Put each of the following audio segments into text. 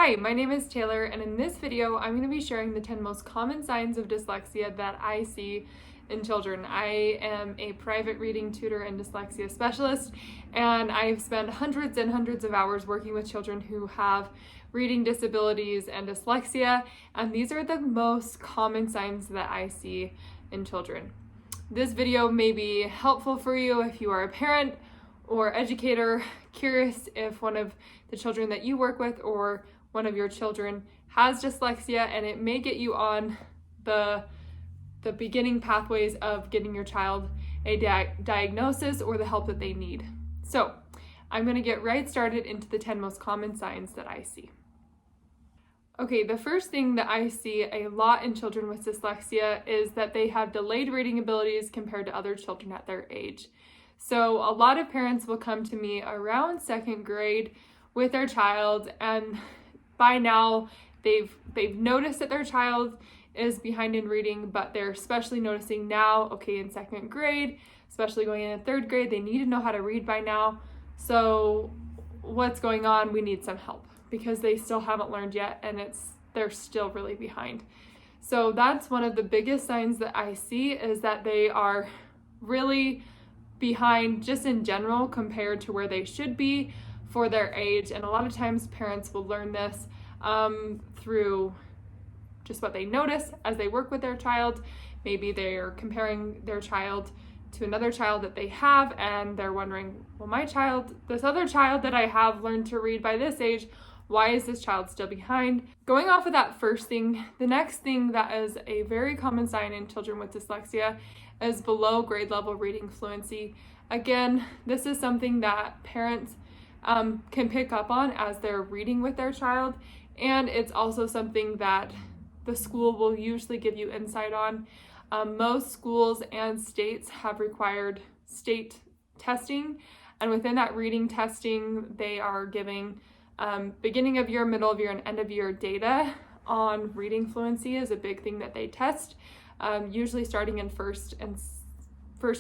Hi, my name is Taylor, and in this video, I'm going to be sharing the 10 most common signs of dyslexia that I see in children. I am a private reading tutor and dyslexia specialist, and I've spent hundreds and hundreds of hours working with children who have reading disabilities and dyslexia, and these are the most common signs that I see in children. This video may be helpful for you if you are a parent or educator curious if one of the children that you work with or one of your children has dyslexia, and it may get you on the beginning pathways of getting your child a diagnosis or the help that they need. So I'm going to get right started into the 10 most common signs that I see. Okay, the first thing that I see a lot in children with dyslexia is that they have delayed reading abilities compared to other children at their age. So a lot of parents will come to me around second grade with their child, and by now they've noticed that their child is behind in reading, but they're especially noticing now, okay, in second grade, especially going into third grade, they need to know how to read by now. So what's going on? We need some help because they still haven't learned yet, and they're still really behind. So that's one of the biggest signs that I see, is that they are really behind just in general compared to where they should be for their age. And a lot of times parents will learn this through just what they notice as they work with their child. Maybe they're comparing their child to another child that they have, and they're wondering, well, this other child that I have learned to read by this age, why is this child still behind? Going off of that first thing, the next thing that is a very common sign in children with dyslexia is below grade level reading fluency. Again, this is something that parents can pick up on as they're reading with their child, and it's also something that the school will usually give you insight on. Most schools and states have required state testing, and within that reading testing, they are giving beginning of year, middle of year, and end of year data on reading fluency is a big thing that they test, usually starting in first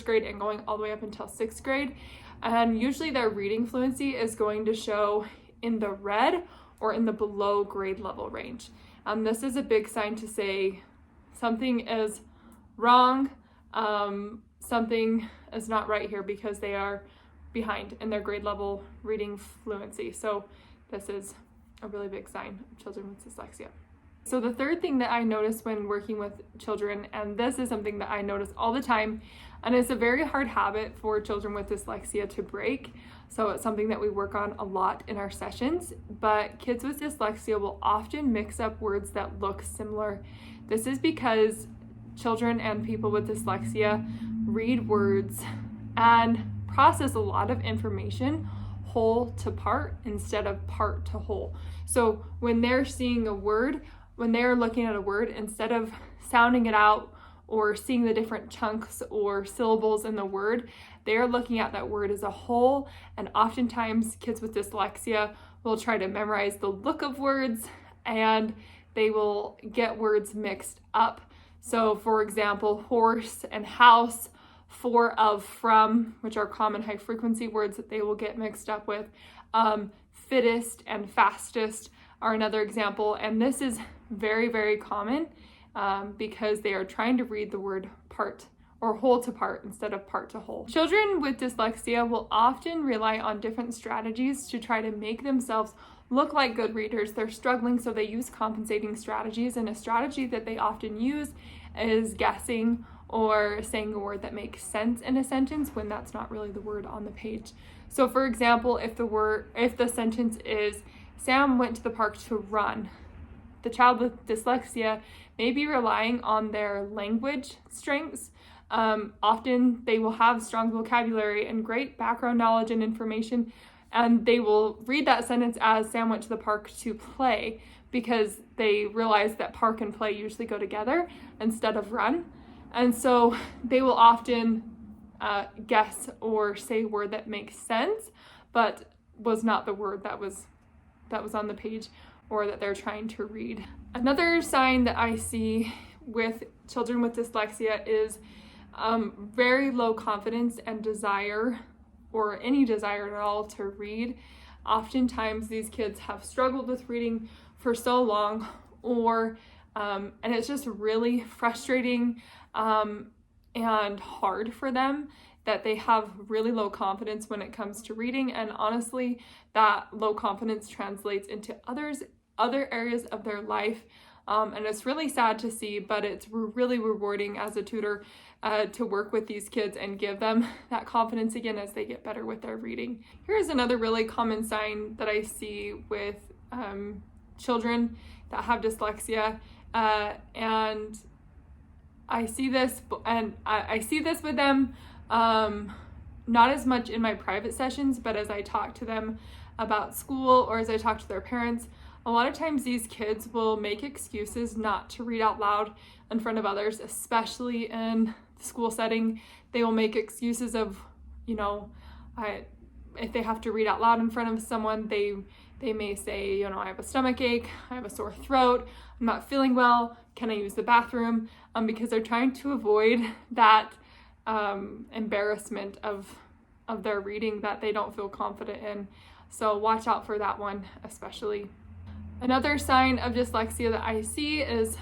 grade and going all the way up until sixth grade. And usually their reading fluency is going to show in the red or in the below grade level range. This is a big sign to say something is wrong, something is not right here, because they are behind in their grade level reading fluency. So this is a really big sign of children with dyslexia. So the third thing that I notice when working with children, and this is something that I notice all the time, and it's a very hard habit for children with dyslexia to break, so it's something that we work on a lot in our sessions, but kids with dyslexia will often mix up words that look similar. This is because children and people with dyslexia read words and process a lot of information whole to part instead of part to whole. So when they're seeing a word, when they're looking at a word, instead of sounding it out or seeing the different chunks or syllables in the word, they're looking at that word as a whole. And oftentimes kids with dyslexia will try to memorize the look of words, and they will get words mixed up. So for example, horse and house, for, of, from, which are common high frequency words that they will get mixed up with. Fittest and fastest are another example, and this is very, very common because they are trying to read the word part or whole to part instead of part to whole. Children with dyslexia will often rely on different strategies to try to make themselves look like good readers. They're struggling, so they use compensating strategies, and a strategy that they often use is guessing or saying a word that makes sense in a sentence when that's not really the word on the page. So for example, if the sentence is, Sam went to the park to run, the child with dyslexia may be relying on their language strengths. Often they will have strong vocabulary and great background knowledge and information, and they will read that sentence as Sam went to the park to play, because they realize that park and play usually go together instead of run. And so they will often guess or say a word that makes sense, but was not the word that was on the page or that they're trying to read. Another sign that I see with children with dyslexia is very low confidence and desire, or any desire at all, to read. Oftentimes these kids have struggled with reading for so long, or and it's just really frustrating and hard for them that they have really low confidence when it comes to reading. And honestly, that low confidence translates into other areas of their life. And it's really sad to see, but it's really rewarding as a tutor to work with these kids and give them that confidence again as they get better with their reading. Here's another really common sign that I see with children that have dyslexia, and I see this with them, not as much in my private sessions, but as I talk to them about school or as I talk to their parents. A lot of times these kids will make excuses not to read out loud in front of others, especially in the school setting. They will make excuses of, if they have to read out loud in front of someone, they may say, I have a stomach ache, I have a sore throat, I'm not feeling well, can I use the bathroom? Because they're trying to avoid that embarrassment of their reading that they don't feel confident in. So watch out for that one especially. Another sign of dyslexia that I see is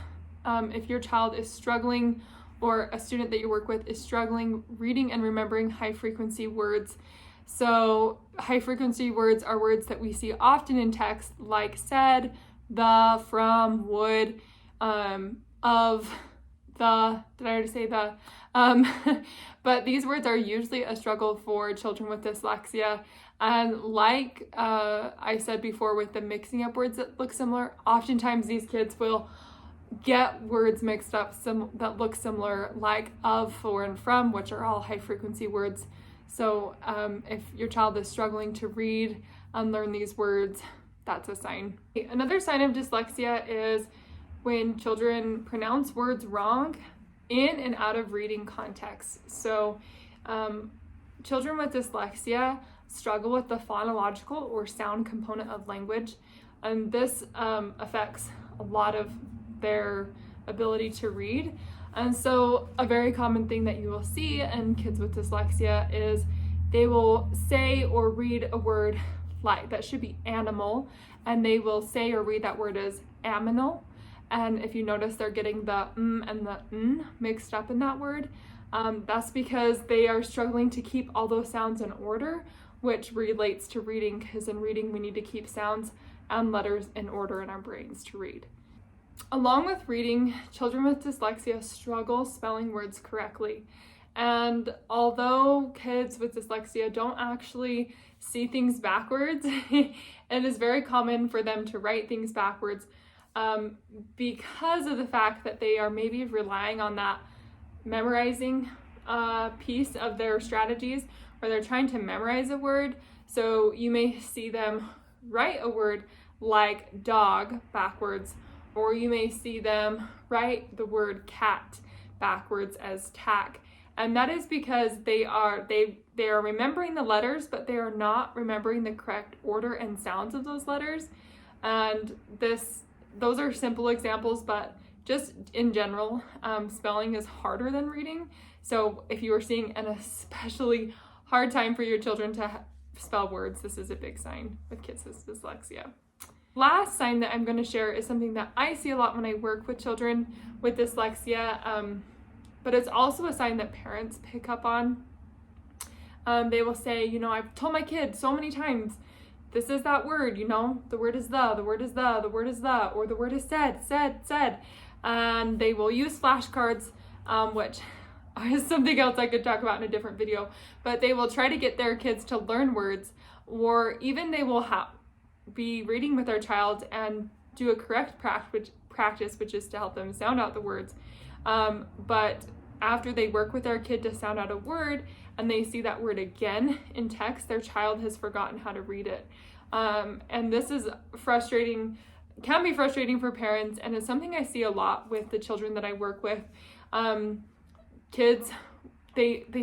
if your child is struggling, or a student that you work with is struggling reading and remembering high frequency words. So high frequency words are words that we see often in text, like said, the, from, would, of, the, did I already say the? But these words are usually a struggle for children with dyslexia. And like I said before with the mixing up words that look similar, oftentimes these kids will get words mixed up that look similar, like of, for, and from, which are all high frequency words. So if your child is struggling to read and learn these words, that's a sign. Another sign of dyslexia is when children pronounce words wrong in and out of reading context. So children with dyslexia struggle with the phonological or sound component of language, and this affects a lot of their ability to read. And so a very common thing that you will see in kids with dyslexia is they will say or read a word like that should be animal, and they will say or read that word as aminal. And if you notice, they're getting the and the n mixed up in that word. That's because they are struggling to keep all those sounds in order, which relates to reading, because in reading we need to keep sounds and letters in order in our brains to read. Along with reading, children with dyslexia struggle spelling words correctly. And although kids with dyslexia don't actually see things backwards, it is very common for them to write things backwards because of the fact that they are maybe relying on that memorizing piece of their strategies, where they're trying to memorize a word. So you may see them write a word like dog backwards, or you may see them write the word cat backwards as tack. And that is because they are remembering the letters, but they are not remembering the correct order and sounds of those letters. And those are simple examples, but just in general, spelling is harder than reading. So if you are seeing an especially hard time for your children to spell words, this is a big sign with kids with dyslexia. Last sign that I'm going to share is something that I see a lot when I work with children with dyslexia, but it's also a sign that parents pick up on. They will say, I've told my kid so many times, this is that word, the word is the word is the word is the, or the word is said. And they will use flashcards, which is something else I could talk about in a different video, but they will try to get their kids to learn words, or even they will be reading with their child and do a correct practice, which is to help them sound out the words. But after they work with their kid to sound out a word and they see that word again in text, their child has forgotten how to read it. And this is frustrating, can be frustrating for parents, and it's something I see a lot with the children that I work with. Kids with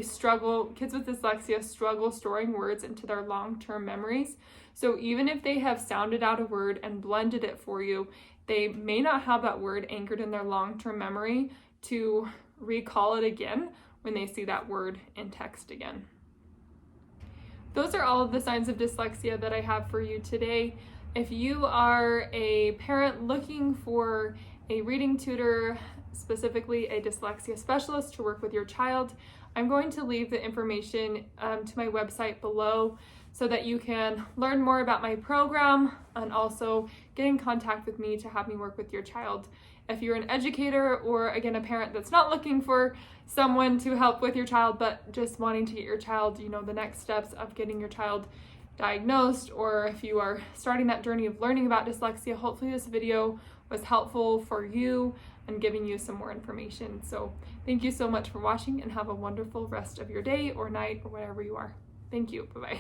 dyslexia struggle storing words into their long-term memories. So even if they have sounded out a word and blended it for you, they may not have that word anchored in their long-term memory to recall it again when they see that word in text again. those are all of the signs of dyslexia that I have for you today. If you are a parent looking for a reading tutor, specifically a dyslexia specialist to work with your child, I'm going to leave the information to my website below so that you can learn more about my program and also get in contact with me to have me work with your child. If you're an educator or, again, a parent that's not looking for someone to help with your child but just wanting to get your child, the next steps of getting your child diagnosed, or if you are starting that journey of learning about dyslexia, hopefully this video was helpful for you and giving you some more information. So thank you so much for watching, and have a wonderful rest of your day or night or wherever you are. Thank you. Bye-bye.